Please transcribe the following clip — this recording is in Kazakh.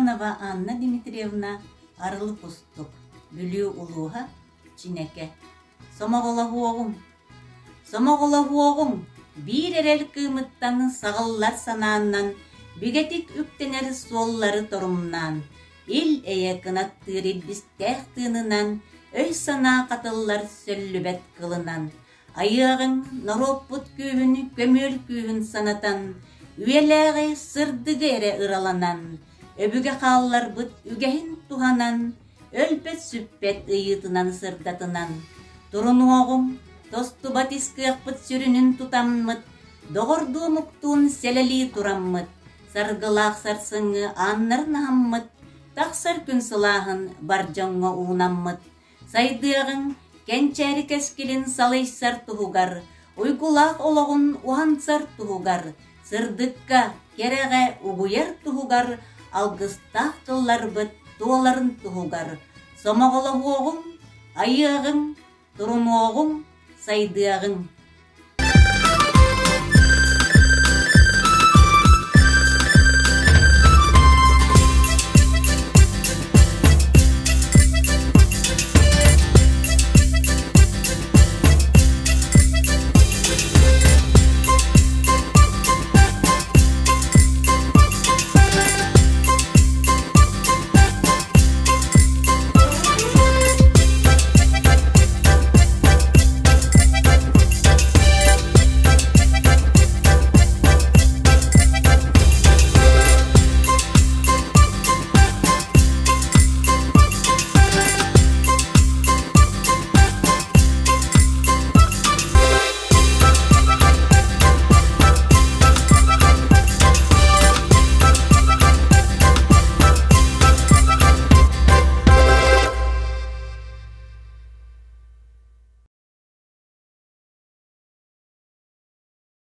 Романова Анна Дмитриевна арылы пустук, бүлүү улууга чинеке. Сомогола хуогум, бир эрел кыымыттан сағыллар санааннан, бігетик үктенер суоллары торумнан, ил эйе кынаттыры бистэх тыынынан, өй санаа қатыллар сөллүбет кылынан, айыагын нороппут күүһүн көмөл күүһүн санатан, үелээги сырдыгы эре ыраланан, өбүге хааллар быт үгехин туханан, өлпет сүппет ыйытынан сырдатынан, турунуогум, тосту батискыакпыт сүрүнүн тутаммыт, догордуу муктуун селели тураммыт, саргылаак сарсыңы аннарын хаммыт, таксар күн сылааһын баржоңго уунаммыт, сайдыагын кенчери кескилин салыйсар туһугар, уйгулаак ологун ухансар туһугар, сырдыкка кереге угуяр туһугар, алгыстаак кылларбыт туоларын туһугар, сомоголо хуогум, айыагың, турунуогум, сайдыагың.